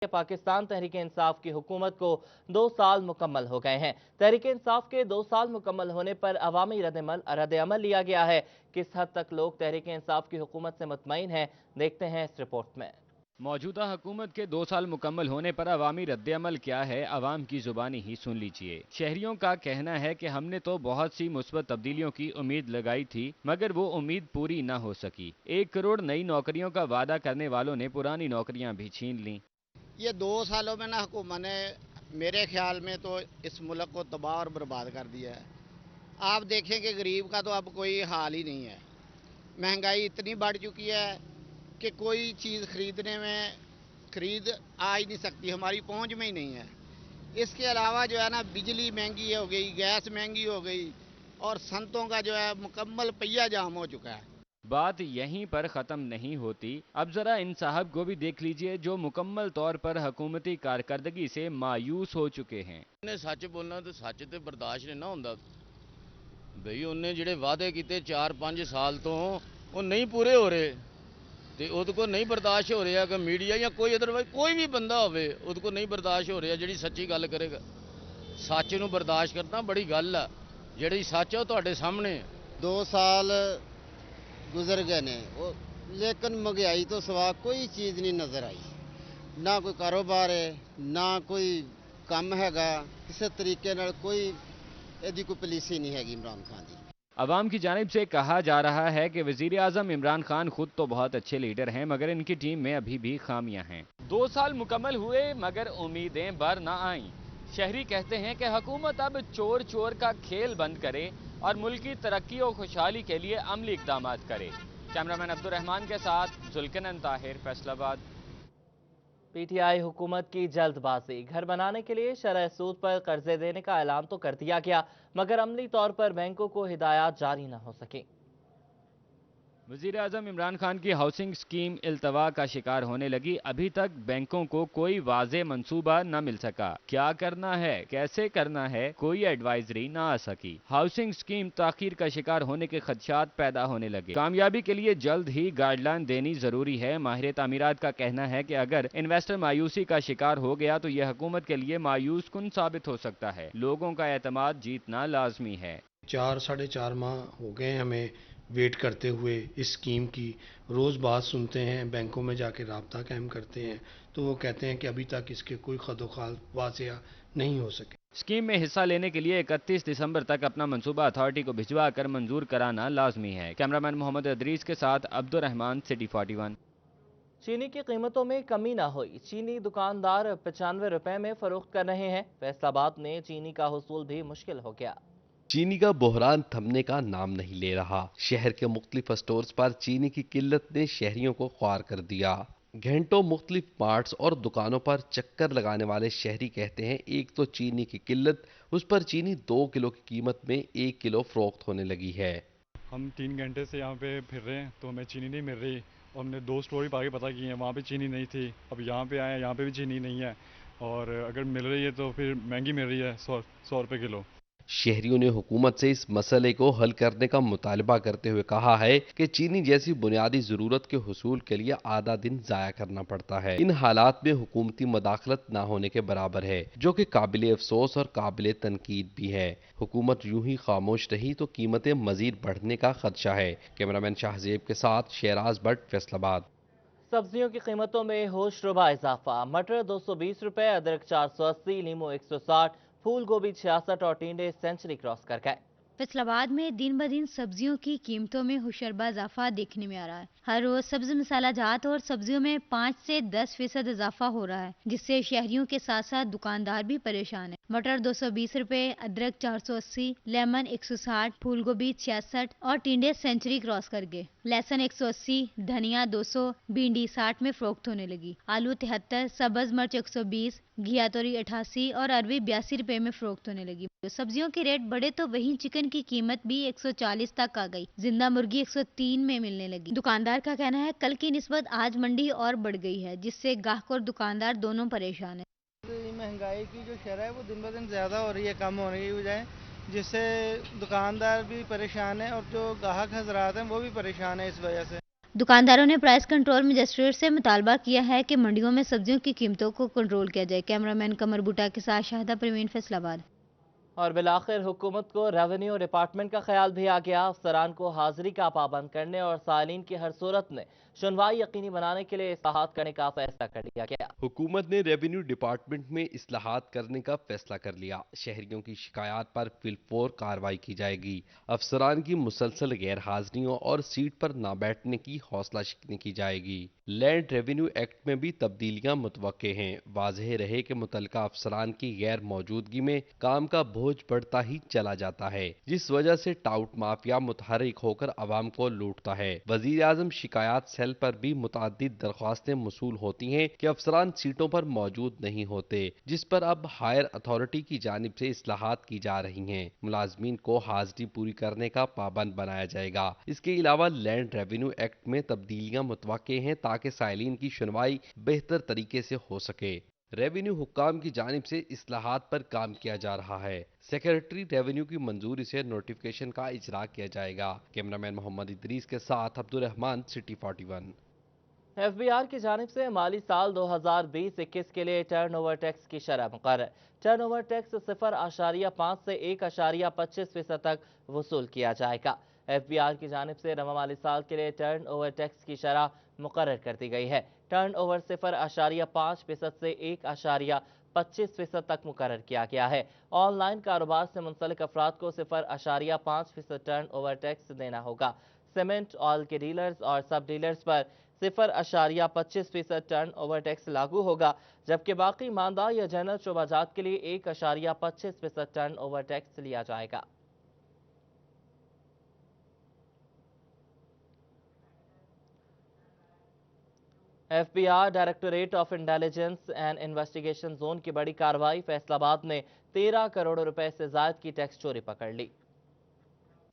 کہ پاکستان تحریک انصاف کی حکومت کو 2 سال مکمل ہو گئے ہیں۔ تحریک انصاف کے 2 سال مکمل ہونے پر عوامی رد عمل لیا گیا ہے۔ کس حد تک لوگ تحریک انصاف کی حکومت سے مطمئن ہیں، دیکھتے ہیں اس رپورٹ میں۔ موجودہ حکومت کے 2 سال مکمل ہونے پر عوامی رد عمل کیا ہے، عوام کی زبانی ہی سن لیجئے۔ شہریوں کا کہنا ہے کہ ہم نے تو بہت سی مثبت تبدیلیوں کی امید لگائی تھی، مگر وہ امید پوری نہ ہو سکی۔ 1 کروڑ نئی نوکریوں کا وعدہ کرنے والوں نے پرانی نوکریاں بھی چھین لیں۔ یہ 2 سالوں میں حکومت نے میرے خیال میں تو اس ملک کو تباہ اور برباد کر دیا ہے۔ آپ دیکھیں کہ غریب کا تو اب کوئی حال ہی نہیں ہے۔ مہنگائی اتنی بڑھ چکی ہے کہ کوئی چیز خرید آ ہی نہیں سکتی، ہماری پہنچ میں ہی نہیں ہے۔ اس کے علاوہ جو ہے بجلی مہنگی ہو گئی، گیس مہنگی ہو گئی اور صنعتوں کا جو ہے مکمل پہیہ جام ہو چکا ہے۔ بات یہیں پر ختم نہیں ہوتی۔ اب ذرا ان صاحب کو بھی دیکھ لیجئے جو مکمل طور پر حکومتی کارکردگی سے مایوس ہو چکے ہیں۔ سچ بولنا تو سچ تے برداشت نہیں نہ ہوندا بھئی، انہیں جڑے وعدے کیتے 4-5 سال تو وہ نہیں پورے ہو رہے تے اود کو نہیں برداشت ہو رہا کہ میڈیا یا کوئی ادروائز کوئی بھی بندہ ہوئے اود کو نہیں برداشت ہو رہا جڑی سچی گل کرے گا۔ سچ نو برداشت کرنا بڑی گل ہے، جڑی سچ ہے وہ تہاڈے سامنے۔ 2 سال گزر گئے نے لیکن مہنگائی تو سوا کوئی چیز نہیں نظر آئی، نہ کوئی کاروبار ہے نہ کوئی کم ہے گا، کسی طریقے نال کوئی ایدی کوئی پالیسی نہیں ہے عمران خان دی۔ عوام کی جانب سے کہا جا رہا ہے کہ وزیر اعظم عمران خان خود تو بہت اچھے لیڈر ہیں، مگر ان کی ٹیم میں ابھی بھی خامیاں ہیں۔ 2 سال مکمل ہوئے مگر امیدیں بر نہ آئیں۔ شہری کہتے ہیں کہ حکومت اب چور چور کا کھیل بند کرے اور ملک کی ترقی اور خوشحالی کے لیے عملی اقدامات کرے۔ کیمرامین عبدالرحمان کے ساتھ ذوالکنن طاہر، فیصل آباد۔ پی ٹی آئی حکومت کی جلد بازی۔ گھر بنانے کے لیے شرح سود پر قرضے دینے کا اعلان تو کر دیا گیا، مگر عملی طور پر بینکوں کو ہدایات جاری نہ ہو سکیں۔ وزیر اعظم عمران خان کی ہاؤسنگ سکیم التوا کا شکار ہونے لگی۔ ابھی تک بینکوں کو کوئی واضح منصوبہ نہ مل سکا۔ کیا کرنا ہے، کیسے کرنا ہے، کوئی ایڈوائزری نہ آ سکی۔ ہاؤسنگ سکیم تاخیر کا شکار ہونے کے خدشات پیدا ہونے لگے۔ کامیابی کے لیے جلد ہی گائیڈ لائن دینی ضروری ہے۔ ماہر تعمیرات کا کہنا ہے کہ اگر انویسٹر مایوسی کا شکار ہو گیا تو یہ حکومت کے لیے مایوس کن ثابت ہو سکتا ہے۔ لوگوں کا اعتماد جیتنا لازمی ہے۔ 4-4.5 ماہ ہو گئے ہمیں ویٹ کرتے ہوئے اس اسکیم کی۔ روز بات سنتے ہیں، بینکوں میں جا کے رابطہ قائم کرتے ہیں تو وہ کہتے ہیں کہ ابھی تک اس کے کوئی خد و خال واضح نہیں ہو سکے۔ اسکیم میں حصہ لینے کے لیے 31 دسمبر تک اپنا منصوبہ اتھارٹی کو بھجوا کر منظور کرانا لازمی ہے۔ کیمرامین محمد ادریس کے ساتھ عبدالرحمان، سٹی 41۔ چینی کی قیمتوں میں کمی نہ ہوئی۔ چینی دکاندار 95 روپے میں فروخت کر رہے ہیں۔ فیصل آباد میں چینی کا حصول بھی مشکل ہو گیا۔ چینی کا بحران تھمنے کا نام نہیں لے رہا۔ شہر کے مختلف اسٹورز پر چینی کی قلت نے شہریوں کو خوار کر دیا۔ گھنٹوں مختلف مارٹس اور دکانوں پر چکر لگانے والے شہری کہتے ہیں ایک تو چینی کی قلت، اس پر چینی 2 کلو کی قیمت میں 1 کلو فروخت ہونے لگی ہے۔ ہم 3 گھنٹے سے یہاں پہ پھر رہے ہیں تو ہمیں چینی نہیں مل رہی، اور ہم نے 2 اسٹور بھی آگے پتہ کی ہیں، وہاں پہ چینی نہیں تھی۔ اب یہاں پہ آئے ہیں، یہاں پہ بھی چینی نہیں ہے، اور اگر مل رہی ہے تو پھر مہنگی مل رہی ہے، 100 روپے کلو۔ شہریوں نے حکومت سے اس مسئلے کو حل کرنے کا مطالبہ کرتے ہوئے کہا ہے کہ چینی جیسی بنیادی ضرورت کے حصول کے لیے آدھا دن ضائع کرنا پڑتا ہے۔ ان حالات میں حکومتی مداخلت نہ ہونے کے برابر ہے، جو کہ قابل افسوس اور قابل تنقید بھی ہے۔ حکومت یوں ہی خاموش رہی تو قیمتیں مزید بڑھنے کا خدشہ ہے۔ کیمرامین شاہزیب کے ساتھ شہراز بٹ، فیصل آباد۔ سبزیوں کی قیمتوں میں ہوش ربا اضافہ۔ مٹر 220 روپے، ادرک 480، لیمو 160، پھول گوبھی 66 اور ٹینڈے سینچری کراس کر گئے۔ فیصل آباد میں دن بدن سبزیوں کی قیمتوں میں ہوشربا اضافہ دیکھنے میں آ رہا ہے۔ ہر روز سبز مسالہ جات اور سبزیوں میں 5 سے 10% اضافہ ہو رہا ہے، جس سے شہریوں کے ساتھ ساتھ دکاندار بھی پریشان ہیں۔ مٹر 220 روپے، ادرک 480، لیمن 160، پھول گوبھی 66 اور ٹینڈے سینچری کراس کر گئے۔ لہسن 180، دھنیا 200، بھنڈی 60 میں فروخت ہونے لگی۔ آلو 73، سبز مرچ 120، گھیا توری 88 اور اروی 82 روپے میں فروخت ہونے لگی۔ سبزیوں کے ریٹ بڑھے تو وہیں چکن کی قیمت بھی 140 تک آ گئی۔ زندہ مرغی 103 میں ملنے لگی۔ دکاندار کا کہنا ہے کل کی نسبت آج منڈی اور بڑھ گئی ہے، جس سے گاہک اور دکاندار دونوں پریشان ہیں۔ مہنگائی کی جو شرح ہے وہ دن بدن زیادہ ہو رہی ہے، کم ہونے کی بجائے، جس سے دکاندار بھی پریشان ہے اور جو گاہک حضرات ہیں وہ بھی پریشان ہیں اس وجہ سے۔ दुकानदारों ने प्राइस कंट्रोल मजिस्ट्रेट से मुतालबा किया है कि मंडियों में सब्जियों की कीमतों को कंट्रोल किया जाए। कैमरामैन कमर बूटा के साथ शाहिदा परवीन, फैसलाबाद। और बिलाखिर हुकूमत को रेवेन्यू डिपार्टमेंट का ख्याल भी आ गया। अफसरान को हाजिरी का पाबंद करने और सालीन की हर सूरत में सुनवाई यकीनी बनाने के लिए इस्लाहात करने का फैसला कर लिया गया। हुकूमत ने रेवेन्यू डिपार्टमेंट में इस्लाहात करने का फैसला कर लिया। शहरियों की शिकायत पर फिलफौर कार्रवाई की जाएगी। अफसरान की मुसलसल गैर हाजिरियों और सीट पर ना बैठने की हौसला शिकनी की जाएगी। लैंड रेवेन्यू एक्ट में भी तब्दीलियां मुतवक्के हैं। वाज़ेह रहे कि मुतल्लिका अफसरान की गैर मौजूदगी में काम का बोझ बढ़ता ही चला जाता है, जिस वजह से टाउट माफिया मुतहर्रिक होकर अवाम को लूटता है। वजीर आजम शिकायत सेल पर भी मुतअद्दिद दरख्वास्तें मौसूल होती हैं कि अफसरान सीटों पर मौजूद नहीं होते, जिस पर अब हायर अथॉरिटी की जानिब से इस्लाहात की जा रही हैं। मुलाजमीन को हाजिरी पूरी करने का पाबंद बनाया जाएगा। इसके अलावा लैंड रेवेन्यू एक्ट में तब्दीलियां मुतवक्के हैं ताकि साइलिन की सुनवाई बेहतर तरीके से हो सके। रेवेन्यू हुक्काम की जानिब से इस्लाहात पर काम किया जा रहा है। सेक्रेटरी रेवेन्यू की मंजूरी से नोटिफिकेशन का इजरा किया जाएगा। कैमरामैन मोहम्मद इदरीस के साथ अब्दुल रहमान, सिटी 41। FBR की जानिब से माली साल 2020-21 के लिए टर्न ओवर टैक्स की शरह मुकर्रर। टर्न ओवर टैक्स 0.5 से 1.25% तक वसूल किया जाएगा। FBR की जानिब से रवा माली साल के लिए टर्न ओवर टैक्स की शरह मुकर्रर कर दी गई है। टर्न ओवर 0.5% से 1.25% तक मुकर्रर किया गया है। ऑनलाइन कारोबार से मुंसलिक अफराद को 0.5% टर्न ओवर टैक्स देना होगा। सीमेंट ऑयल के डीलर्स और सब डीलर्स पर 0.25% टर्न ओवर टैक्स लागू होगा, जबकि बाकी मानदार या जनरल शोबाजात के लिए 1.25% टर्न ओवर टैक्स लिया जाएगा। FBR directorate of intelligence and investigation zone की बड़ी कार्रवाई। फैसलाबाद ने 13 करोड़ रुपए से ज्यादा की टैक्स चोरी पकड़ ली।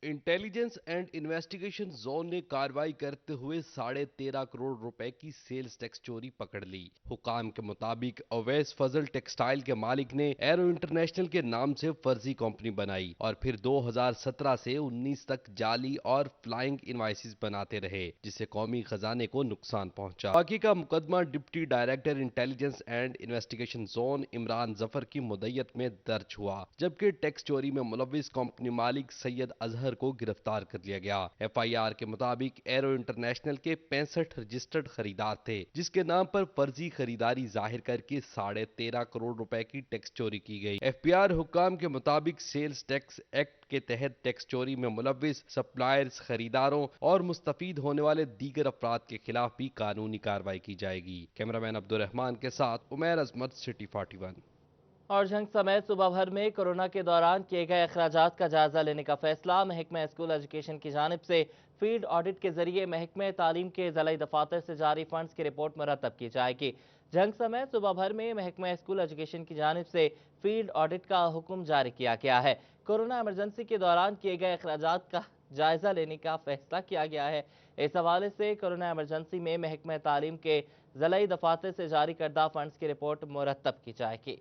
इंटेलिजेंस एंड इन्वेस्टिगेशन जोन ने कार्रवाई करते हुए 13.5 करोड़ रुपए की सेल्स टैक्स चोरी पकड़ ली। हुकाम के मुताबिक अवैस फजल टेक्सटाइल के मालिक ने एरो इंटरनेशनल के नाम से फर्जी कंपनी बनाई और फिर 2017 से 19 तक जाली और फ्लाइंग इनवाइसेस बनाते रहे, जिससे कौमी खजाने को नुकसान पहुंचा। बाकी का मुकदमा deputy director intelligence and investigation zone Imran Zafar की मुद्दत में दर्ज हुआ, जबकि टैक्स चोरी में मुलविस कंपनी मालिक सैयद अजहर को गिरफ्तार कर लिया गया। FIR के मुताबिक एरो इंटरनेशनल के 65 रजिस्टर्ड खरीदार थे, जिसके नाम पर फर्जी खरीदारी जाहिर करके 13.5 करोड़ रुपए की टैक्स चोरी की गई। FBR हुक्काम के मुताबिक सेल्स टैक्स एक्ट के तहत टैक्स चोरी में मुलविस सप्लायर्स, खरीदारों और मुस्तफीद होने वाले दीगर अफराद के खिलाफ भी कानूनी कार्रवाई की जाएगी। कैमरामैन अब्दुल रहमान के साथ उमैर अजमत, सिटी 41। और जंग समेत सुबह भर में कोरोना के दौरान किए गए अखराजात का जायजा लेने का फैसला। महकमा स्कूल एजुकेशन की जानिब से फील्ड ऑडिट के जरिए महकमा तालीम के ज़िला दफातर से जारी फंड्स की रिपोर्ट मुरतब की जाएगी। जंग समेत सुबह भर में महकमा स्कूल एजुकेशन की जानिब से फील्ड ऑडिट का हुक्म जारी किया गया है। कोरोना इमरजेंसी के दौरान किए गए अखराजात का जायजा लेने का फैसला किया गया है। इस हवाले से कोरोना इमरजेंसी में महकमा तालीम के ज़िला दफातर से जारी करदा फंड्स की रिपोर्ट मुरतब की जाएगी।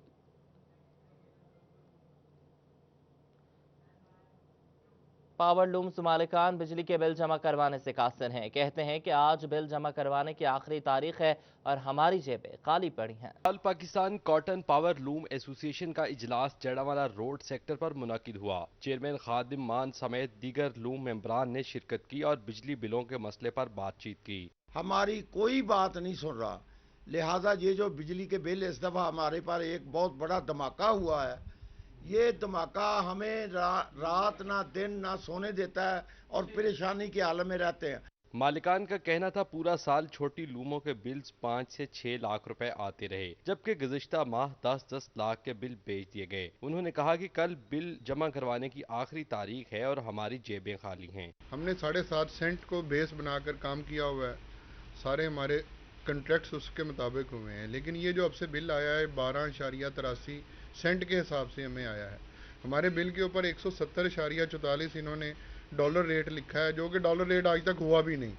पावर लूम्स मालिकान बिजली के बिल जमा करवाने से कासिर हैं। कहते हैं कि आज बिल जमा करवाने की आखिरी तारीख है और हमारी जेबें खाली पड़ी हैं। कल Pakistan cotton power loom association का इजलास जड़ावाला रोड सेक्टर पर मुनाकिद हुआ। चेयरमैन खादिम मान समेत दीगर लूम मेंबरान ने शिरकत की और बिजली बिलों के मसले पर बातचीत की। हमारी कोई बात नहीं सुन रहा, लिहाजा ये जो बिजली के बिल इस दफा हमारे पर एक बहुत बड़ा धमाका हुआ है, ये धमाका हमें रात ना दिन ना सोने देता है और परेशानी के आलम में रहते हैं। मालिकान का कहना था पूरा साल छोटी लूमों के बिल्स 5 से 6 लाख रुपए आते रहे, जबकि गुज़िश्ता माह 10-10 लाख के बिल बेच दिए गए। उन्होंने कहा कि कल बिल जमा करवाने की आखिरी तारीख है और हमारी जेबें खाली हैं। हमने 7.5 सेंट को बेस बनाकर काम किया हुआ है, सारे हमारे कंट्रैक्ट्स उसके मुताबिक हुए हैं, लेकिन ये जो अब से बिल आया है 12.83 सेंट के हिसाब से हमें आया है। हमारे बिल के ऊपर 170.44 इन्होंने डॉलर रेट लिखा है, जो कि डॉलर रेट आज तक हुआ भी नहीं।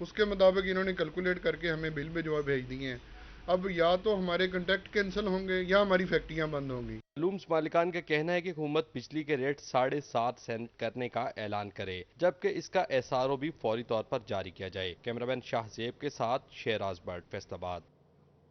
उसके मुताबिक इन्होंने कैलकुलेट करके हमें बिल भेज दिए हैं। اب یا تو ہمارے کنٹریکٹ کینسل ہوں گے یا ہماری فیکٹریاں بند ہوں گی۔ لومز مالکان کا کہنا ہے کہ حکومت بجلی کے ریٹ 7.5 سینٹ کرنے کا اعلان کرے، جبکہ اس کا SRO بھی فوری طور پر جاری کیا جائے۔ کیمرامین شاہ زیب کے ساتھ شہراز بٹ، فیصل آباد۔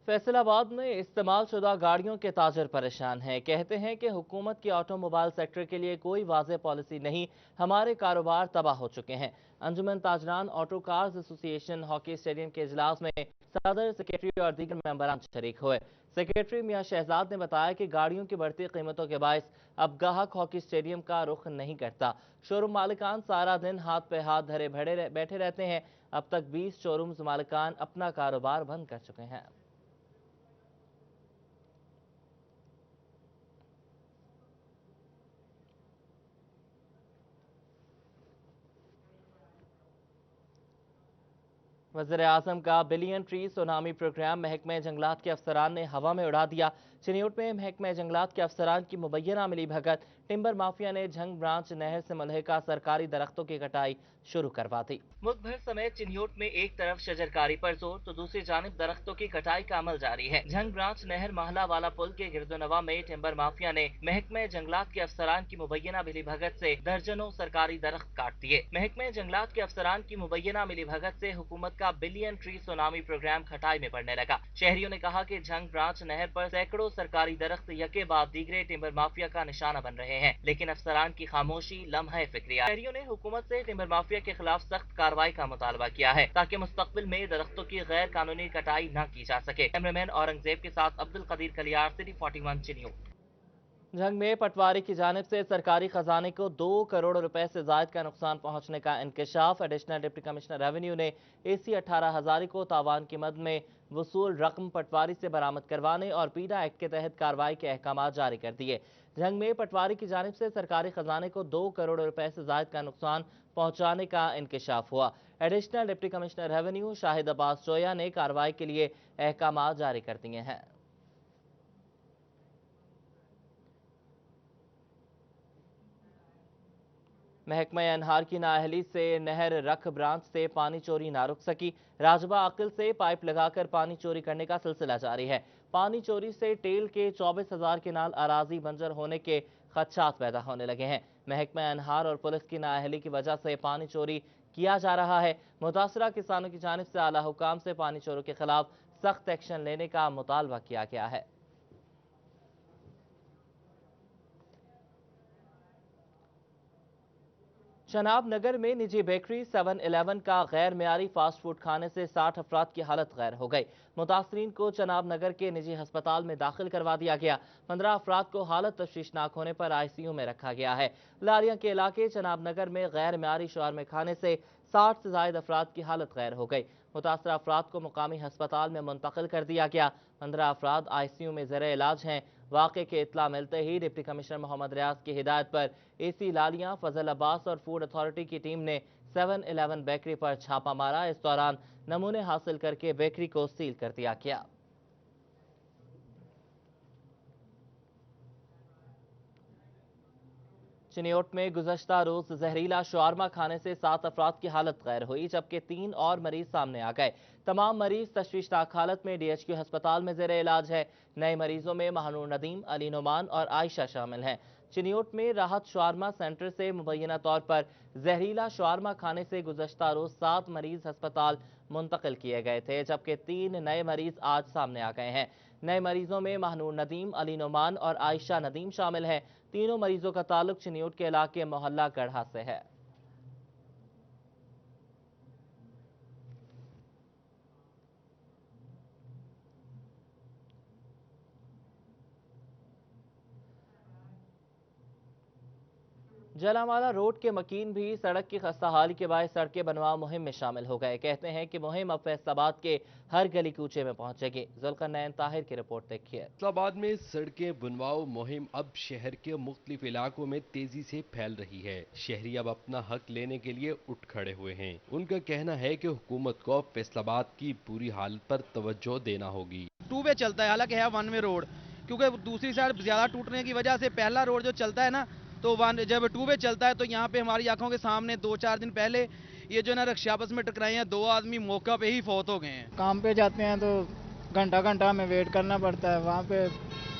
فیصل آباد میں استعمال شدہ گاڑیوں کے تاجر پریشان ہیں، کہتے ہیں کہ حکومت کی آٹو موبائل سیکٹر کے لیے کوئی واضح پالیسی نہیں، ہمارے کاروبار تباہ ہو چکے ہیں۔ انجمن تاجران آٹو کارز ایسوسی ایشن ہاکی اسٹیڈیم کے اجلاس میں صدر، سیکریٹری اور دیگر ممبران شریک ہوئے۔ سیکریٹری میاں شہزاد نے بتایا کہ گاڑیوں کی بڑھتی قیمتوں کے باعث اب گاہک ہاکی اسٹیڈیم کا رخ نہیں کرتا۔ شوروم مالکان سارا دن ہاتھ پہ ہاتھ دھرے بیٹھے رہتے ہیں۔ اب تک 20 شورومز مالکان اپنا کاروبار بند کر چکے ہیں۔ وزیراعظم کا بلین ٹری سونامی پروگرام محکمہ جنگلات کے افسران نے ہوا میں اڑا دیا۔ چنیوٹ میں محکمہ جنگلات کے افسران کی مبینہ ملی بھگت، ٹمبر مافیا نے جھنگ برانچ نہر سے ملحقہ سرکاری درختوں کی کٹائی شروع کروا دی۔ ملک بھر سمیت چنیوٹ میں ایک طرف شجرکاری پر زور تو دوسری جانب درختوں کی کٹائی کا عمل جاری ہے۔ جھنگ برانچ نہر محلہ والا پل کے گرد و نواح میں ٹمبر مافیا نے محکمہ جنگلات کے افسران کی مبینہ ملی بھگت سے درجنوں سرکاری درخت کاٹ دیے۔ محکمہ جنگلات کے افسران کی مبینہ ملی بھگت سے حکومت کا بلین ٹری سونامی پروگرام کھٹائی میں پڑنے لگا۔ شہریوں نے کہا کہ جھنگ برانچ نہر پر سینکڑوں سرکاری درخت یکے بعد دیگرے ٹمبر مافیا کا نشانہ بن رہے ہیں، لیکن افسران کی خاموشی لمحہ فکریہ۔ شہریوں نے حکومت سے ٹمبر مافیا کے خلاف سخت کارروائی کا مطالبہ کیا ہے تاکہ مستقبل میں درختوں کی غیر قانونی کٹائی نہ کی جا سکے۔ کیمرامین اورنگزیب کے ساتھ عبدالقدیر کلیار، سٹی 41 چنیوٹ۔ جھنگ میں پٹواری کی جانب سے سرکاری خزانے کو 2 کروڑ روپے سے زائد کا نقصان پہنچنے کا انکشاف۔ ایڈیشنل ڈپٹی کمشنر ریونیو نے AC 18 ہزاری کو تاوان کی مد میں وصول رقم پٹواری سے برآمد کروانے اور پیڈا ایکٹ کے تحت کارروائی کے احکامات جاری کر دیے۔ جھنگ میں پٹواری کی جانب سے سرکاری خزانے کو 2 کروڑ روپے سے زائد کا نقصان پہنچانے کا انکشاف ہوا۔ ایڈیشنل ڈپٹی کمشنر ریونیو شاہد عباس چویا نے کارروائی کے لیے احکامات جاری کر دیے ہیں۔ محکمہ انہار کی نااہلی سے نہر رکھ برانچ سے پانی چوری نہ رک سکی۔ راجبہ عقل سے پائپ لگا کر پانی چوری کرنے کا سلسلہ جاری ہے۔ پانی چوری سے ٹیل کے 24,000 کنال اراضی بنجر ہونے کے خدشات پیدا ہونے لگے ہیں۔ محکمہ انہار اور پولیس کی نااہلی کی وجہ سے پانی چوری کیا جا رہا ہے۔ متاثرہ کسانوں کی جانب سے اعلیٰ حکام سے پانی چوروں کے خلاف سخت ایکشن لینے کا مطالبہ کیا گیا ہے۔ چناب نگر میں نجی بیکری 7-11 کا غیر معیاری فاسٹ فوڈ کھانے سے 60 افراد کی حالت غیر ہو گئی۔ متاثرین کو چناب نگر کے نجی ہسپتال میں داخل کروا دیا گیا۔ 15 افراد کو حالت تشویشناک ہونے پر ICU میں رکھا گیا ہے۔ لاریاں کے علاقے چناب نگر میں غیر معیاری شاورمے کھانے سے 60 سے زائد افراد کی حالت غیر ہو گئی۔ متاثرہ افراد کو مقامی ہسپتال میں منتقل کر دیا گیا۔ 15 افراد ICU میں زیر علاج ہیں۔ واقعے کی اطلاع ملتے ہی ڈپٹی کمشنر محمد ریاض کی ہدایت پر AC لالیاں، فضل عباس اور فوڈ اتھارٹی کی ٹیم نے 7-11 بیکری پر چھاپا مارا۔ اس دوران نمونے حاصل کر کے بیکری کو سیل کر دیا گیا۔ چنیوٹ میں گزشتہ روز زہریلا شاورما کھانے سے 7 افراد کی حالت غیر ہوئی، جبکہ 3 اور مریض سامنے آ گئے۔ تمام مریض تشویشناک حالت میں DHQ ہسپتال میں زیر علاج ہے۔ نئے مریضوں میں مہنور ندیم، علی نعمان اور عائشہ شامل ہیں۔ چنیوٹ میں راحت شاورما سینٹر سے مبینہ طور پر زہریلا شاورما کھانے سے گزشتہ روز 7 مریض ہسپتال منتقل کیے گئے تھے، جبکہ 3 نئے مریض آج سامنے آ گئے ہیں۔ نئے مریضوں میں مہنور ندیم، علی نعمان اور عائشہ ندیم شامل ہیں۔ تینوں مریضوں کا تعلق چنیوٹ کے علاقے محلہ گڑھا سے ہے۔ جلامالہ روڈ کے مکین بھی سڑک کی خستہ حالی کے باعث سڑکیں بنواؤ مہم میں شامل ہو گئے۔ کہتے ہیں کہ مہم اب فیصل آباد کے ہر گلی کوچے میں پہنچے گی۔ ذوالقرنین طاہر کی رپورٹ دیکھیے۔ فیصل آباد میں سڑکیں بنواؤ مہم اب شہر کے مختلف علاقوں میں تیزی سے پھیل رہی ہے۔ شہری اب اپنا حق لینے کے لیے اٹھ کھڑے ہوئے ہیں۔ ان کا کہنا ہے کہ حکومت کو فیصل آباد کی بری حالت پر توجہ دینا ہوگی۔ 2 وے چلتا ہے، حالانکہ ہے 1 وے روڈ، کیونکہ دوسری سائڈ زیادہ ٹوٹنے کی وجہ سے پہلا روڈ جو چلتا ہے نا، تو جب 2 وے چلتا ہے تو یہاں پہ ہماری آنکھوں کے سامنے 2-4 دن پہلے یہ جو نا رکشہ آپس میں ٹکرائے ہیں، 2 آدمی موقع پہ ہی فوت ہو گئے ہیں۔ کام پہ جاتے ہیں تو घंटा घंटा हमें वेट करना पड़ता है। वहाँ पे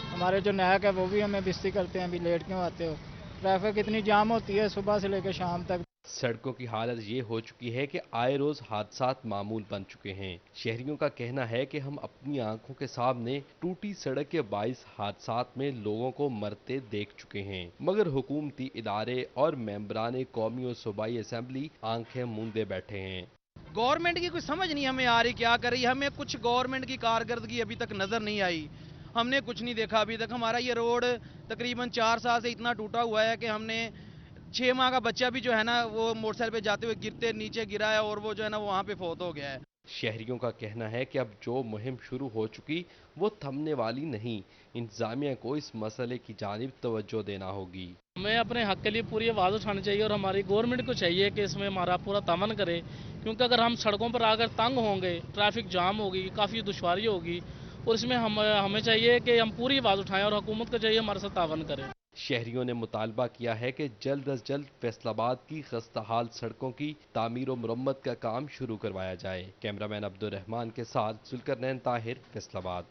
हमारे जो नायक है वो भी हमें बेइज्जती करते हैं, अभी लेट क्यों आते हो। ट्रैफिक इतनी जाम होती है सुबह से लेकर शाम तक। सड़कों की हालत ये हो चुकी है कि आए रोज हादसात मामूल बन चुके हैं। शहरियों का कहना है कि हम अपनी आंखों के सामने टूटी सड़क के 22 हादसात में लोगों को मरते देख चुके हैं, मगर हुकूमती इदारे और मेंबरान कौमी और सूबाई असेंबली आंखें मूंदे बैठे हैं। गवर्नमेंट की कोई समझ नहीं हमें आ रही क्या कर रही है। हमें कुछ गवर्नमेंट की कारकर्दगी अभी तक नजर नहीं आई। हमने कुछ नहीं देखा अभी तक। हमारा ये रोड तकरीबन 4 साल से इतना टूटा हुआ है कि हमने 6 माह का बच्चा भी जो है ना वो मोटरसाइकिल पे जाते हुए गिरते नीचे गिरा है और वो जो है ना वो वहाँ पे फौत हो गया है। शहरियों का कहना है कि अब जो मुहिम शुरू हो चुकी वो थमने वाली नहीं। इंतजामिया को इस मसले की जानिब तवज्जो देना होगी। हमें अपने हक के लिए पूरी आवाज़ उठानी चाहिए और हमारी गवर्नमेंट को चाहिए कि इसमें हमारा पूरा तावन करे, क्योंकि अगर हम सड़कों पर आकर तंग होंगे, ट्रैफिक जाम होगी, काफ़ी दुश्वारी होगी, और इसमें हमें चाहिए कि हम पूरी आवाज़ उठाएं और हुकूमत को चाहिए हमारे साथ तावन करें। शहरियों ने मुतालबा किया है कि जल्द अज जल्द फैसलाबाद की खस्ताहाल सड़कों की तामीर और मुरम्मत का काम शुरू करवाया जाए। कैमरामैन अब्दुल रहमान के साथ जुल्करनैन ताहिर, फैसलाबाद।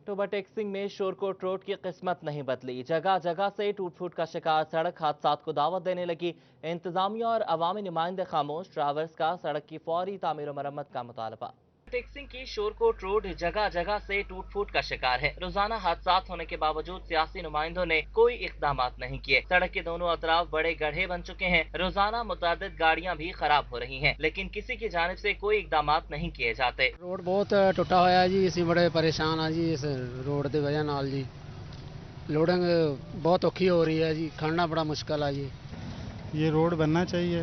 टोबा टेक्सिंग में शोरकोट रोड की किस्मत नहीं बदली। जगह जगह से टूट फूट का शिकार सड़क हादसात को दावत देने लगी। इंतजामिया और अवामी नुमाइंदे खामोश। ड्राइवर्स का सड़क की फौरी तामीर और मरम्मत का मुतालबा। टेक्सिंग की शोरकोट रोड जगह जगह से टूट फूट का शिकार है। रोजाना हादसात होने के बावजूद सियासी नुमाइंदों ने कोई इकदाम नहीं किए। सड़क के दोनों अतराफ बड़े गड्ढे बन चुके हैं। रोजाना मुतअद्दिद गाड़ियां भी खराब हो रही हैं, लेकिन किसी की जानिब से कोई इकदाम नहीं किए जाते। रोड बहुत टुटा हुआ है जी, इसी बड़े परेशान है जी इस रोड की वजह नाल जी। लोडिंग बहुत औखी हो रही है जी, खड़ना बड़ा मुश्किल है जी। ये रोड बनना चाहिए।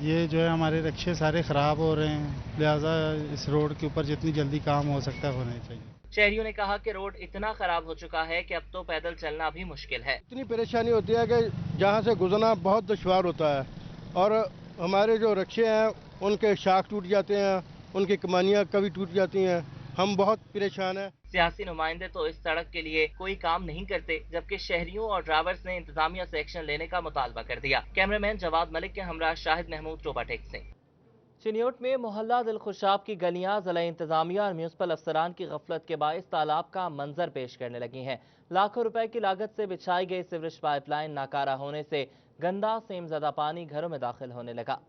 ये जो है हमारे रिक्शे सारे ख़राब हो रहे हैं, लिहाजा इस रोड के ऊपर जितनी जल्दी काम हो सकता है होना चाहिए। शहरियों ने कहा कि रोड इतना खराब हो चुका है कि अब तो पैदल चलना भी मुश्किल है। इतनी परेशानी होती है कि जहाँ से गुजरना बहुत दुश्वार होता है और हमारे जो रिक्शे हैं उनके शाख टूट जाते हैं, उनकी कमानियाँ कभी टूट जाती हैं। हम बहुत परेशान हैं। सियासी नुमाइंदे तो इस सड़क के लिए कोई काम नहीं करते, जबकि शहरियों और ड्राइवर्स ने इंतजामिया से एक्शन लेने का मुतालबा कर दिया। कैमरामैन जवाद मलिक के हमरा शाहिद महमूद, टोबा टेक्सिंग। चिन्योट में मोहल्ला दिलखुशाब की गलियां ज़िला इंतजामिया और म्यूनसिपल अफसरान की गफलत के बायस तालाब का मंजर पेश करने लगी हैं। लाखों रुपए की लागत से बिछाई गई सीवरेज पाइपलाइन नाकारा होने से गंदा सेमज़दा पानी घरों में दाखिल होने लगा।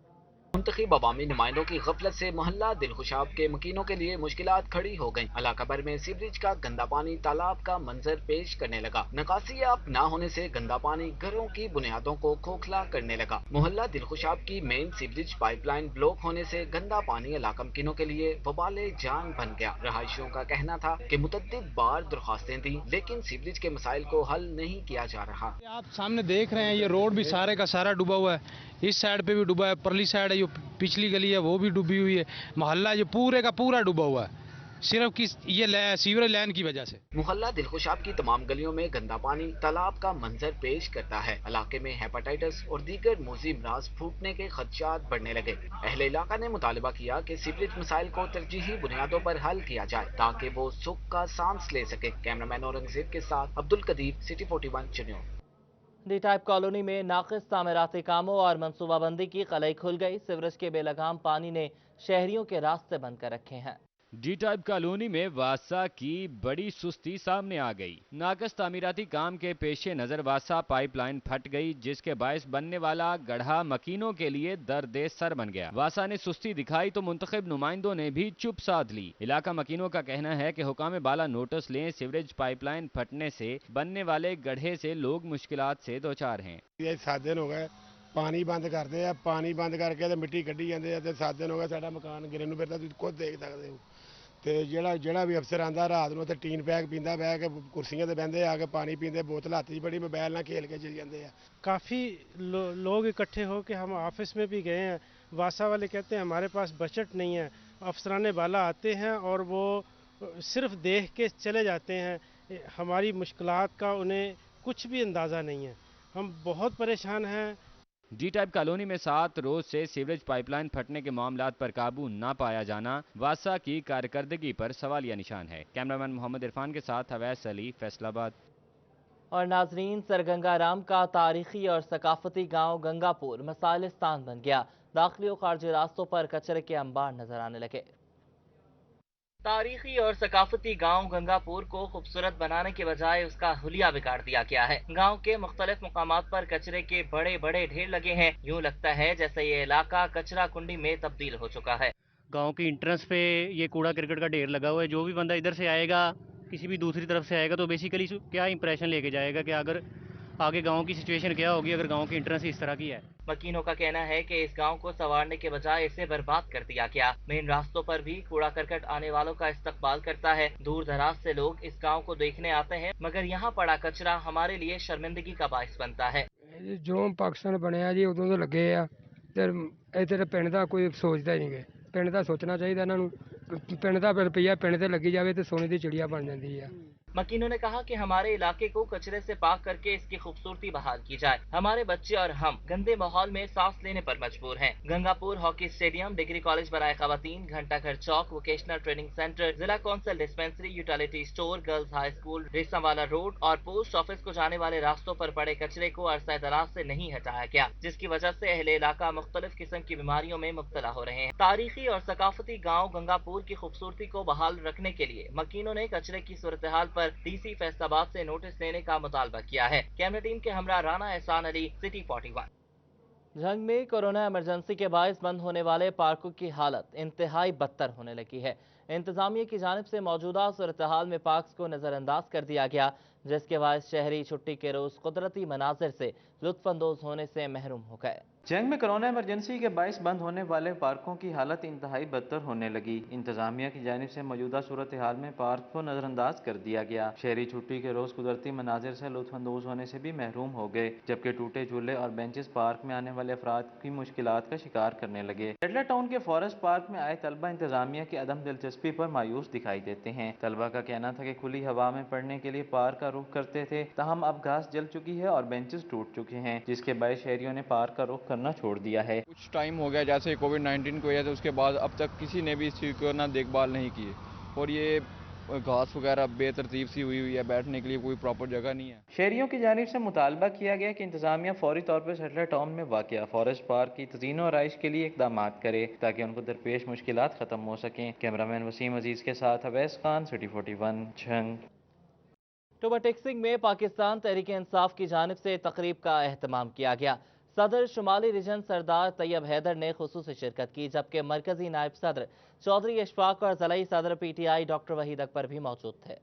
मुंतखब अवामी नुमाइंदों की गफलत से मोहल्ला दिलखुशाब के मकीनों के लिए मुश्किलात खड़ी हो गईं। इलाका भर में सीवरेज का गंदा पानी तालाब का मंजर पेश करने लगा। निकासियाब न होने से गंदा पानी घरों की बुनियादों को खोखला करने लगा। मोहल्ला दिलखुशाब की मेन सीवरेज पाइपलाइन ब्लॉक होने से गंदा पानी इलाका मकीनों के लिए वबाले जान बन गया। रहायशियों का कहना था कि मुतअद्दिद बार दरख्वास्तें दी, लेकिन सीवरेज के मसाइल को हल नहीं किया जा रहा। आप सामने देख रहे हैं ये रोड भी सारे का सारा डूबा हुआ है। इस साइड पे भी डूबा है, परली साइड है जो पिछली गली है वो भी डूबी हुई है। मोहल्ला जो पूरे का पूरा डूबा हुआ है सिर्फ ये सीवरेज लाइन की वजह से। मोहल्ला दिलखुशाब की तमाम गलियों में गंदा पानी तालाब का मंजर पेश करता है। इलाके में हेपेटाइटिस और दीगर मोजी अमराज फूटने के खदशात बढ़ने लगे। अहले इलाका ने मुतालबा किया कि सीवरेज मसाइल को तरजीही बुनियादों पर हल किया जाए ताकि वो सुख का सांस ले सके। कैमरामैन औरंगजेब के साथ Abdul Qadeer, city 41 Chiniot. D type colony में नाकिस तामीराती कामों और मनसूबाबंदी की कलई खुल गई। सीवरेज के बेलगाम पानी ने शहरियों के रास्ते बंद कर रखे हैं। डी टाइप कॉलोनी में वासा की बड़ी सुस्ती सामने आ गई। नाकस तामीराती काम के पेशे नजर वासा पाइपलाइन फट गई, जिसके बायस बनने वाला गढ़ा मकीनों के लिए दर्द सर बन गया। वासा ने सुस्ती दिखाई तो मुंतखब नुमाइंदों ने भी चुप साध ली। इलाका मकीनों का कहना है कि हुकाम बाला नोटिस लें, सीवरेज पाइपलाइन फटने से बनने वाले गड्ढे से लोग मुश्किलात से दो चार हैं। ये 7 दिन हो गए पानी बंद करते हैं, पानी बंद करके मिट्टी कढ़ी जाते हैं। 7 दिन हो गए साडा मकान गिरे नूं फिरदा, तुसीं खुद देख सकते हो। ਤੇ ਜਿਹੜਾ ਵੀ ਅਫਸਰ ਆਂਦਾ ਰਾਤ ਨੂੰ ਤੇ ਟੀਨ ਪੈਕ ਪੀਂਦਾ ਬਹਿ ਕੇ ਕੁਰਸੀਆਂ ਤੇ ਬਹਿੰਦੇ ਆ ਕੇ ਪਾਣੀ ਪੀਂਦੇ, बोतल हाथ 'ਚ बड़ी मोबाइल ਨਾਲ खेल के चल जाते हैं। काफ़ी लोग इकट्ठे हो के हम ऑफिस में भी गए हैं। वासा वाले कहते हैं हमारे पास बजट नहीं है। अफसरान बाला आते हैं और वो सिर्फ देख के चले जाते हैं। हमारी मुश्किलात का उन्हें कुछ भी अंदाज़ा नहीं है। हम बहुत परेशान हैं। डी टाइप कॉलोनी में 7 रोज से सीवरेज पाइपलाइन फटने के मामलात पर काबू न पाया जाना वासा की कारकर्दगी पर सवालिया निशान है। कैमरामैन मोहम्मद इरफान के साथ अवैस अली, फैसलाबाद। और नाजरीन, सरगंगा राम का तारीखी और सकाफती गांव गंगापुर मसाइलिस्तान बन गया। दाखिली और खारजी रास्तों पर कचरे के अंबार नजर आने लगे। तारीखी और सकाफती गांव गंगापुर को खूबसूरत बनाने के बजाय उसका हुलिया बिगाड़ दिया गया है। गांव के मुख्तलिफ मुकामात पर कचरे के बड़े बड़े ढेर लगे हैं। यूं लगता है जैसे ये इलाका कचरा कुंडी में तब्दील हो चुका है। गांव की इंट्रेंस पे ये कूड़ा करकट का ढेर लगा हुआ है। जो भी बंदा इधर से आएगा, किसी भी दूसरी तरफ से आएगा, तो बेसिकली क्या इंप्रेशन लेके जाएगा कि अगर आगे गांव की सिचुएशन क्या होगी अगर गांव की इंट्रेंस इस तरह की है। मकीनों का कहना है कि इस गांव को संवारने के बजाय इसे बर्बाद कर दिया गया। मेन रास्तों पर भी कूड़ा करकट आने वालों का इस्तकबाल करता है। दूर दराज से लोग इस गांव को देखने आते हैं, मगर यहाँ पड़ा कचरा हमारे लिए शर्मिंदगी का बाइस बनता है। जो पाकिस्तान बनया जी उदों तो लगे आ इधर पिंड दा कोई सोचता ही नहीं। पिंड दा सोचना चाहिए इन्हां नूं। पिंड दा रुपया पिंड ते लगी जाए तो सोने की चिड़िया बन जाती है। मकीनों ने कहा कि हमारे इलाके को कचरे से पाक करके इसकी खूबसूरती बहाल की जाए। हमारे बच्चे और हम गंदे माहौल में सांस लेने पर मजबूर हैं। Gangapur hockey stadium, degree college बराए खवातीन, घंटाघर चौक, वोकेशनल ट्रेनिंग सेंटर, जिला council dispensary, utility store, girls high school, Resawala road और पोस्ट ऑफिस को जाने वाले रास्तों पर पड़े कचरे को अरसा दराज से नहीं हटाया गया, जिसकी वजह से अहले इलाका मुख्तलिफ किस्म की बीमारियों में मुब्तला हो रहे हैं। तारीखी और सकाफती गाँव गंगापुर की खूबसूरती को बहाल रखने के लिए मकीनों ने कचरे की सूरत हाल पर डीसी फैसलाबाद से नोटिस लेने का मुतालबा किया है। कैमरा टीम के हमरा राना एहसान अली, सिटी 41। जंग में कोरोना इमरजेंसी के बायस बंद होने वाले पार्कों की हालत इंतहाई बदतर होने लगी है। इंतजामिया की जानिब से मौजूदा सूरत हाल में पार्क्स को नजरअंदाज कर दिया गया, जिसके बायस शहरी छुट्टी के रोज कुदरती मनाजिर से लुत्फानंदोज होने से महरूम हो गए। जंग में कोरोना इमरजेंसी के बायस बंद होने वाले पार्कों की हालत इंतहाई बदतर होने लगी। इंतजामिया की जानिब से मौजूदा सूरत हाल में पार्क को नजरअंदाज कर दिया गया। शहरी छुट्टी के रोज कुदरती मनाजिर से लुत्फानंदोज होने से भी महरूम हो गए, जबकि टूटे झूले और बेंचेस पार्क में आने वाले अफराद की मुश्किलात का शिकार करने लगे। एडलेड टाउन के फॉरेस्ट पार्क में आए तलबा इंतजामिया की अदम दिलचस्पी पर मायूस दिखाई देते हैं। तलबा का कहना था कि खुली हवा में पढ़ने के लिए पार्क का रुख करते थे, ताहम अब घास जल चुकी है और बेंचेस टूट चुके हैं, जिसके बायस शहरियों ने पार्क का रुख करना छोड़ दिया है। कुछ टाइम हो गया जैसे कोविड-19 की वजह से, उसके बाद अब तक किसी ने भी इस चीज़ को ना देखभाल नहीं की और ये घास वगैरह बेतरतीब सी हुई है, बैठने के लिए कोई प्रॉपर जगह नहीं है। शहरियों की जानिब से मुतालबा किया गया कि इंतजामिया फौरी तौर पर सेटलर टाउन में वाक़िया फॉरेस्ट पार्क की तज़ीनो आराइश के लिए इक़दामात करे ताकि उनको दरपेश मुश्किलात ख़त्म हो सकें। कैमरामैन वसीम अजीज़ के साथ अवैस खान, सिटी 41, झंग। टोबा टेक्सिंग में पाकिस्तान तहरीक इंसाफ की जानिब से तकरीब का एहतमाम किया गया। सदर शुमाली रीजन सरदार तैयब हैदर ने खुसूसी शिरकत की, जबकि मरकजी नायब सदर चौधरी इशफाक और ज़िलाई सदर PTI डॉक्टर वहीद अकबर भी मौजूद थे।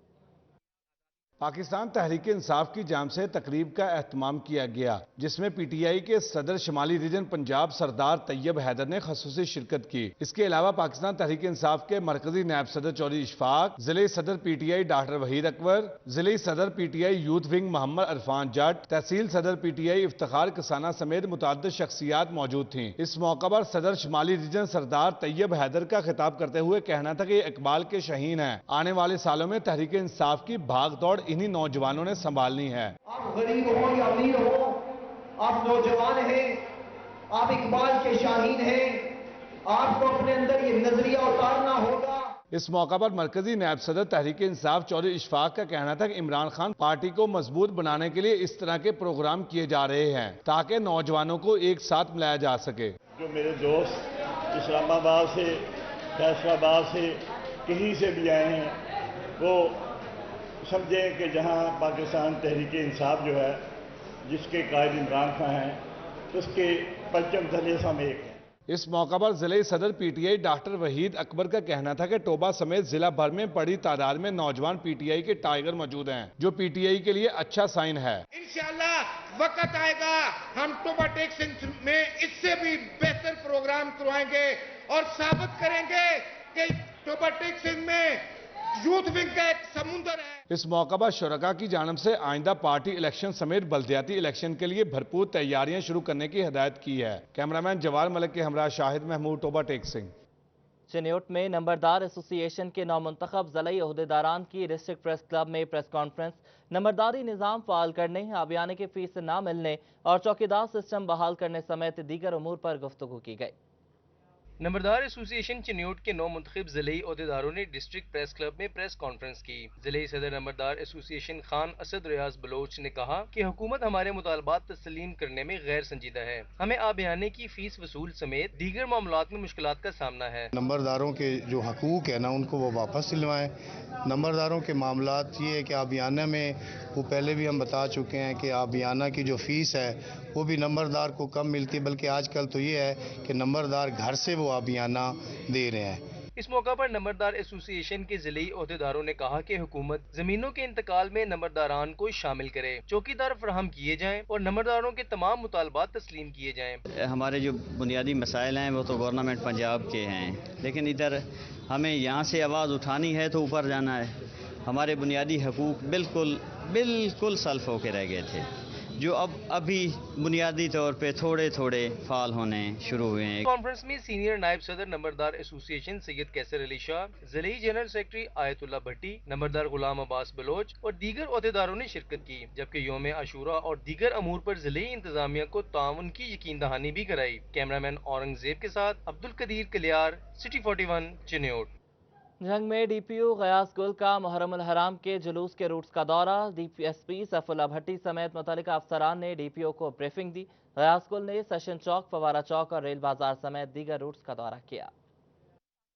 पाकिस्तान तहरीक इंसाफ की जानिब से तकरीब का एहतमाम किया गया, जिसमें PTI के सदर शुमाली रीजन पंजाब सरदार तैयब हैदर ने खसूसी शिरकत की। इसके अलावा पाकिस्तान तहरीक इंसाफ के मरकजी नायब सदर चौधरी इशफाक, जिले सदर PTI डॉक्टर वहीद अकबर, जिले सदर PTI youth wing Mohammad Arfan Jatt, तहसील सदर PTI इफ्तिखार किसाना समेत मुतअद्दिद शख्सियात मौजूद थीं। इस मौका पर सदर शुमाली रीजन सरदार तैयब हैदर का खिताब करते हुए कहना था कि इकबाल के शहीन हैं। आने वाले सालों में तहरीक इंसाफ की भाग दौड़ इन्हीं नौजवानों ने संभालनी है। आप गरीब हो या अमीर हो, आप नौजवान हैं, आप इकबाल के शाहीन हैं, आपको अपने अंदर ये नजरिया उतारना होगा। इस मौका पर मरकजी नायब सदर तहरीक इंसाफ चौधरी इशफाक का कहना था कि इमरान खान पार्टी को मजबूत बनाने के लिए इस तरह के प्रोग्राम किए जा रहे हैं ताकि नौजवानों को एक साथ मिलाया जा सके। जो मेरे दोस्त इस्लामाबाद से, फैसलाबाद से, कहीं से भी आए हैं, वो समझें कि जहां पाकिस्तान तहरीक इंसाफ जो है, जिसके कायद इमरान खान हैं, उसके परचम तले हम एक हैं। इस मौका पर जिले सदर PTI डॉक्टर वहीद अकबर का कहना था कि टोबा समेत जिला भर में बड़ी तादाद में नौजवान PTI के टाइगर मौजूद हैं, जो PTI के लिए अच्छा साइन है। इंशाअल्लाह वक्त आएगा हम टोबा टेक्सिंग में इससे भी बेहतर प्रोग्राम करवाएंगे और साबित करेंगे कि टोबा टेक्सिंग में यूथ विंग का एक समुंदर है। इस मौका पर शुरका की जानिब से आइंदा पार्टी इलेक्शन समेत बल्दियाती इलेक्शन के लिए भरपूर तैयारियां शुरू करने की हिदायत की है। कैमरामैन जवाल मलिक के हमरा शाहिद महमूद, टोबा टेक्सिंग। चिन्योट में नंबरदार एसोसिएशन के नौमुंतखब ज़िलाई ओहदेदारान की डिस्ट्रिक्ट प्रेस क्लब में प्रेस कॉन्फ्रेंस। नंबरदारी निज़ाम फ़ाल करने, आबियाने की फीस न मिलने और चौकीदार सिस्टम बहाल करने समेत दीगर उमूर पर गुफ्तगू की गई। نمبردار ایسوسی ایشن چنیوٹ کے 9 منتخب ضلعی عہدیداروں نے ڈسٹرکٹ پریس کلب میں پریس کانفرنس کی۔ ضلعی صدر نمبردار ایسوسی ایشن خان اسد ریاض بلوچ نے کہا کہ حکومت ہمارے مطالبات تسلیم کرنے میں غیر سنجیدہ ہے۔ ہمیں آبیانے کی فیس وصول سمیت دیگر معاملات میں مشکلات کا سامنا ہے۔ نمبرداروں کے جو حقوق ہے نا ان کو وہ واپس دلوائیں۔ نمبرداروں کے معاملات یہ ہے کہ آبیانہ میں وہ پہلے بھی ہم بتا چکے ہیں کہ آبیانہ کی جو فیس ہے وہ بھی نمبردار کو کم ملتی ہے، بلکہ آج کل تو یہ ہے کہ نمبردار گھر سے وہ آبیانہ دے رہے ہیں۔ اس موقع پر نمبردار ایسوسی ایشن کے ضلعی عہدیداروں نے کہا کہ حکومت زمینوں کے انتقال میں نمبرداران کو شامل کرے، چوکیدار فراہم کیے جائیں اور نمبرداروں کے تمام مطالبات تسلیم کیے جائیں۔ ہمارے جو بنیادی مسائل ہیں وہ تو گورنمنٹ پنجاب کے ہیں، لیکن ادھر ہمیں یہاں سے آواز اٹھانی ہے تو اوپر جانا ہے۔ ہمارے بنیادی حقوق بالکل سلف ہو کے رہ گئے تھے، جو ابھی بنیادی طور پہ تھوڑے فعال ہونے شروع ہوئے ہیں۔ کانفرنس میں سینئر نائب صدر نمبردار ایسوسی ایشن سید کیسر علی شاہ، ضلعی جنرل سیکرٹری آیت اللہ بھٹی، نمبردار غلام عباس بلوچ اور دیگر عہدیداروں نے شرکت کی، جبکہ یوم عاشوراء اور دیگر امور پر ضلعی انتظامیہ کو تعاون کی یقین دہانی بھی کرائی۔ کیمرامین اورنگزیب کے ساتھ عبد القدیر کلیار، سٹی 41 چنیوٹ۔ جنگ میں ڈی پی او غیاث گل کا محرم الحرام کے جلوس کے روٹس کا دورہ، D P S P Saifullah Bhatti سمیت متعلقہ افسران نے ڈی پی او کو بریفنگ دی۔ غیاث گل نے سیشن چوک، فوارہ چوک اور ریل بازار سمیت دیگر روٹس کا دورہ کیا۔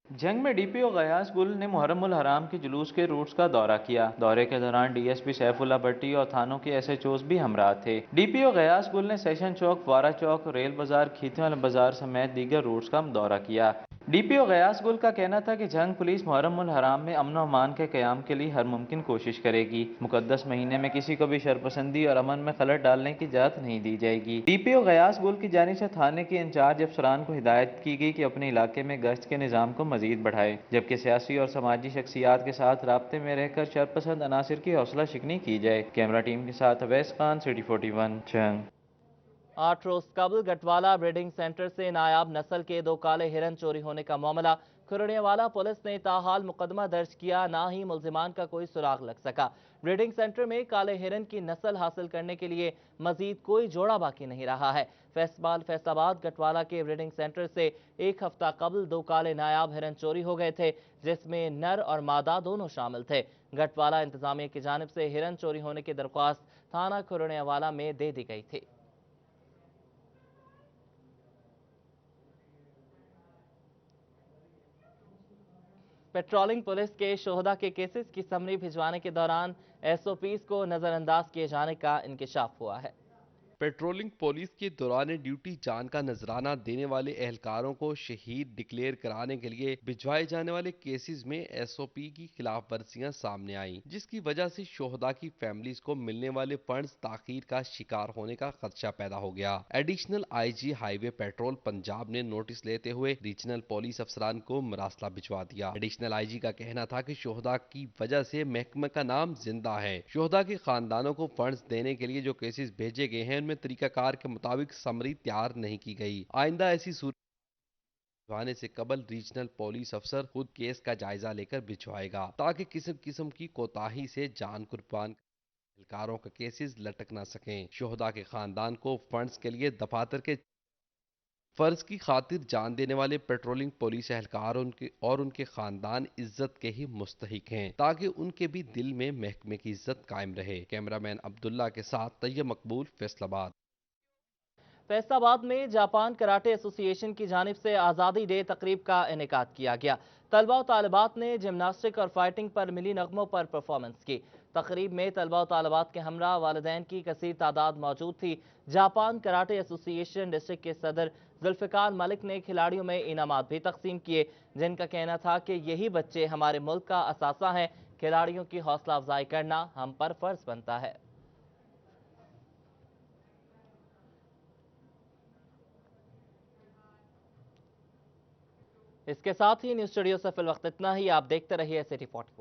جنگ میں ڈی پی او غیاث گل نے محرم الحرام کے جلوس کے روٹس کا دورہ کیا۔ دورے کے دوران D S P Saifullah بھٹی اور تھانوں کے ایس ایچ اوز بھی ہمراہ تھے۔ ڈی پی او غیاث گل نے سیشن چوک، فوارہ چوک، ریل بازار، کھیتیوں والا بازار سمیت دیگر روٹس کا دورہ کیا۔ ڈی پی او غیاث گل کا کہنا تھا کہ جنگ پولیس محرم الحرام میں امن و امان کے قیام کے لیے ہر ممکن کوشش کرے گی۔ مقدس مہینے میں کسی کو بھی شرپسندی اور امن میں خلل ڈالنے کی اجازت نہیں دی جائے گی۔ ڈی پی او غیاث گل کی جانب سے تھانے کے انچارج افسران کو ہدایت کی گئی کہ اپنے علاقے میں گشت کے نظام کو مزید بڑھائے، جبکہ سیاسی اور سماجی شخصیات کے ساتھ رابطے میں رہ کر شرپسند عناصر کی حوصلہ شکنی کی جائے۔ کیمرہ ٹیم کے ساتھ اویس خان، سٹی 41 جنگ۔ 8 روز قبل گٹوالا بریڈنگ سینٹر سے نایاب نسل کے 2 کالے ہرن چوری ہونے کا معاملہ، کھرڑیہ والا پولیس نے تاحال مقدمہ درج کیا، نہ ہی ملزمان کا کوئی سراغ لگ سکا۔ بریڈنگ سینٹر میں کالے ہرن کی نسل حاصل کرنے کے لیے مزید کوئی جوڑا باقی نہیں رہا ہے۔ فیصل آباد گٹوالا کے بریڈنگ سینٹر سے 1 ہفتہ قبل 2 کالے نایاب ہرن چوری ہو گئے تھے، جس میں نر اور مادہ دونوں شامل تھے۔ گٹوالا انتظامیہ کی جانب سے ہرن چوری ہونے کی درخواست تھانہ کھرڑیہ والا میں دے دی گئی تھی۔ پیٹرولنگ پولیس کے شہداء کے کیسز کی سمری بھجوانے کے دوران ایس او پیز کو نظر انداز کیے جانے کا انکشاف ہوا ہے۔ پیٹرولنگ پولیس کے دوران ڈیوٹی جان کا نذرانہ دینے والے اہلکاروں کو شہید ڈکلیئر کرانے کے لیے بھجوائے جانے والے کیسز میں ایس او پی کی خلاف ورزیاں سامنے آئیں، جس کی وجہ سے شہداء کی فیملیز کو ملنے والے فنڈز تاخیر کا شکار ہونے کا خدشہ پیدا ہو گیا۔ Additional I G highway patrol Punjab نے نوٹس لیتے ہوئے ریجنل پولیس افسران کو مراسلہ بھجوا دیا۔ ایڈیشنل آئی جی کا کہنا تھا کہ شہداء کی وجہ سے محکمہ کا نام زندہ ہے۔ شہداء کے خاندانوں کو فنڈز دینے کے لیے جو کیسز بھیجے گئے ہیں ان میں طریقہ کار کے مطابق سمری تیار نہیں کی گئی۔ آئندہ ایسی صورت بھجوانے سے قبل ریجنل پولیس افسر خود کیس کا جائزہ لے کر بھجوائے گا، تاکہ قسم کی کوتاہی سے جان قربان اہلکاروں کا کیسز لٹک نہ سکیں۔ شہداء کے خاندان کو فنڈز کے لیے دفاتر کے فرض کی خاطر جان دینے والے پیٹرولنگ پولیس اہلکار اور ان کے خاندان عزت کے ہی مستحق ہیں، تاکہ ان کے بھی دل میں محکمے کی عزت قائم رہے۔ کیمرامین عبداللہ کے ساتھ طیب مقبول، فیصل آباد۔ فیصل آباد میں جاپان کراٹے ایسوسی ایشن کی جانب سے آزادی ڈے تقریب کا انعقاد کیا گیا۔ طلبہ و طالبات نے جمناسٹک اور فائٹنگ پر ملی نغموں پر پرفارمنس کی۔ تقریب میں طلبہ و طالبات کے ہمراہ والدین کی کثیر تعداد موجود تھی۔ جاپان کراٹے ایسوسی ایشن ڈسٹرکٹ کے صدر ذوالفقار ملک نے کھلاڑیوں میں انعامات بھی تقسیم کیے، جن کا کہنا تھا کہ یہی بچے ہمارے ملک کا اثاثہ ہیں، کھلاڑیوں کی حوصلہ افزائی کرنا ہم پر فرض بنتا ہے۔ اس کے ساتھ ہی نیوز اسٹوڈیو سے فی الوقت اتنا ہی، آپ دیکھتے رہیے سٹی 41۔